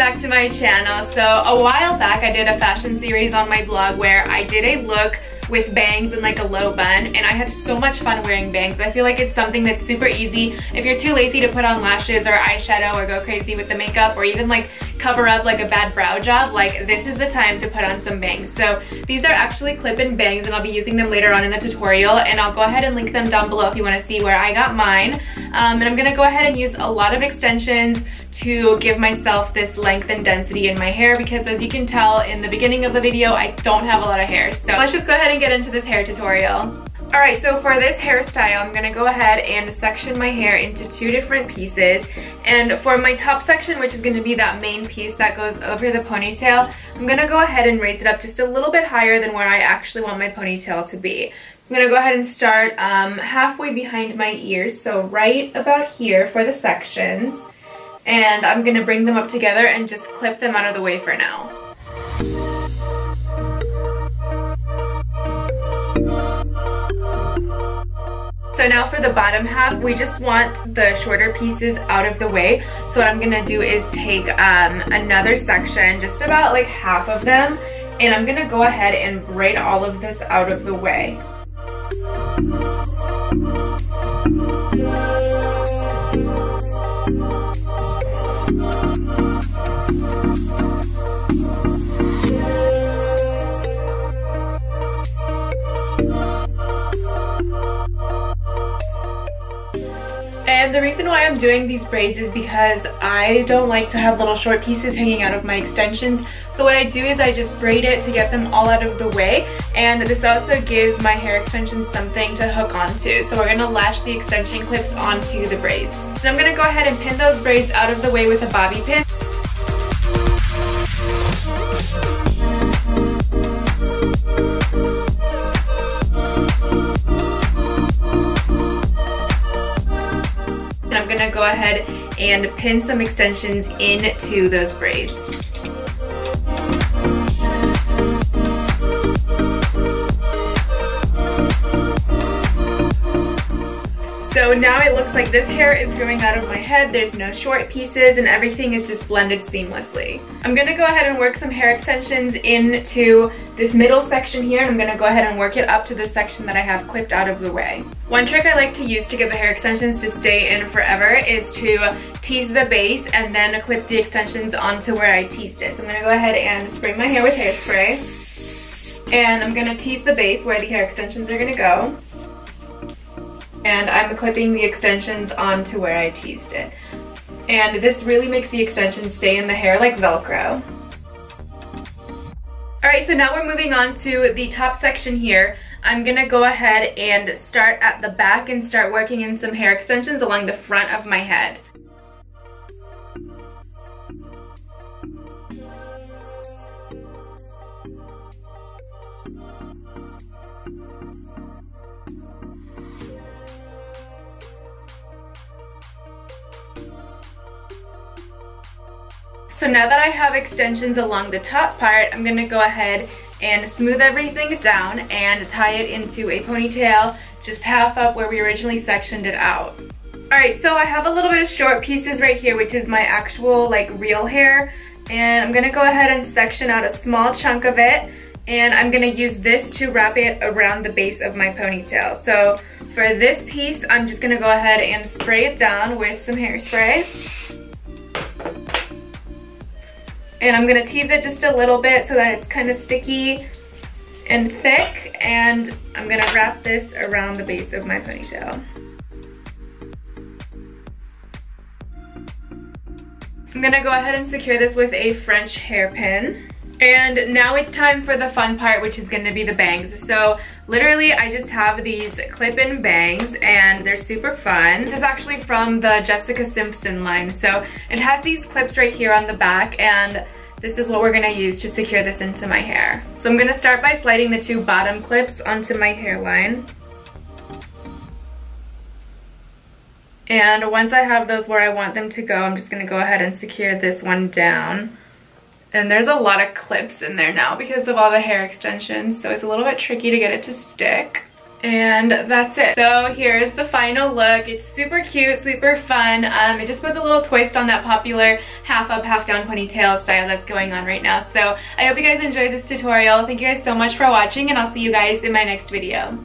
back to my channel. So a while back I did a fashion series on my blog where I did a look with bangs and like a low bun, and I had so much fun wearing bangs. I feel like it's something that's super easy if you're too lazy to put on lashes or eyeshadow or go crazy with the makeup or even like cover up like a bad brow job. Like, this is the time to put on some bangs. So these are actually clip-in bangs, and I'll be using them later on in the tutorial, and I'll go ahead and link them down below if you want to see where I got mine. And I'm gonna go ahead and use a lot of extensions to give myself this length and density in my hair, because as you can tell in the beginning of the video, I don't have a lot of hair. So let's just go ahead and get into this hair tutorial. Alright, so for this hairstyle, I'm gonna go ahead and section my hair into two different pieces. And for my top section, which is gonna be that main piece that goes over the ponytail, I'm gonna go ahead and raise it up just a little bit higher than where I actually want my ponytail to be. So I'm gonna go ahead and start halfway behind my ears, so right about here for the sections. And I'm gonna bring them up together and just clip them out of the way for now. So now for the bottom half, we just want the shorter pieces out of the way. So what I'm gonna do is take another section, just about like half of them, and I'm gonna go ahead and braid all of this out of the way. And the reason why I'm doing these braids is because I don't like to have little short pieces hanging out of my extensions. So what I do is I just braid it to get them all out of the way, and this also gives my hair extensions something to hook onto. So we're gonna lash the extension clips onto the braids. So I'm gonna go ahead and pin those braids out of the way with a bobby pin. And I'm gonna go ahead and pin some extensions into those braids. So now it looks like this hair is growing out of my head. There's no short pieces and everything is just blended seamlessly. I'm gonna go ahead and work some hair extensions into this middle section here, and I'm gonna go ahead and work it up to the section that I have clipped out of the way. One trick I like to use to get the hair extensions to stay in forever is to tease the base and then clip the extensions onto where I teased it. So I'm gonna go ahead and spray my hair with hairspray, and I'm gonna tease the base where the hair extensions are gonna go. And I'm clipping the extensions onto where I teased it. And this really makes the extensions stay in the hair like Velcro. Alright, so now we're moving on to the top section here. I'm gonna go ahead and start at the back and start working in some hair extensions along the front of my head. So now that I have extensions along the top part, I'm gonna go ahead and smooth everything down and tie it into a ponytail just half up where we originally sectioned it out. Alright, so I have a little bit of short pieces right here, which is my actual like real hair, and I'm gonna go ahead and section out a small chunk of it, and I'm gonna use this to wrap it around the base of my ponytail. So for this piece, I'm just gonna go ahead and spray it down with some hairspray. And I'm gonna tease it just a little bit so that it's kind of sticky and thick, and I'm gonna wrap this around the base of my ponytail. I'm gonna go ahead and secure this with a French hairpin. And now it's time for the fun part, which is gonna be the bangs. So literally I just have these clip-in bangs and they're super fun. This is actually from the Jessica Simpson line. So it has these clips right here on the back, and this is what we're gonna use to secure this into my hair. So I'm gonna start by sliding the two bottom clips onto my hairline. And once I have those where I want them to go, I'm just gonna go ahead and secure this one down. And there's a lot of clips in there now because of all the hair extensions, so it's a little bit tricky to get it to stick. And that's it. So here's the final look. It's super cute, super fun. It just puts a little twist on that popular half up, half down ponytail style that's going on right now. So I hope you guys enjoyed this tutorial. Thank you guys so much for watching, and I'll see you guys in my next video.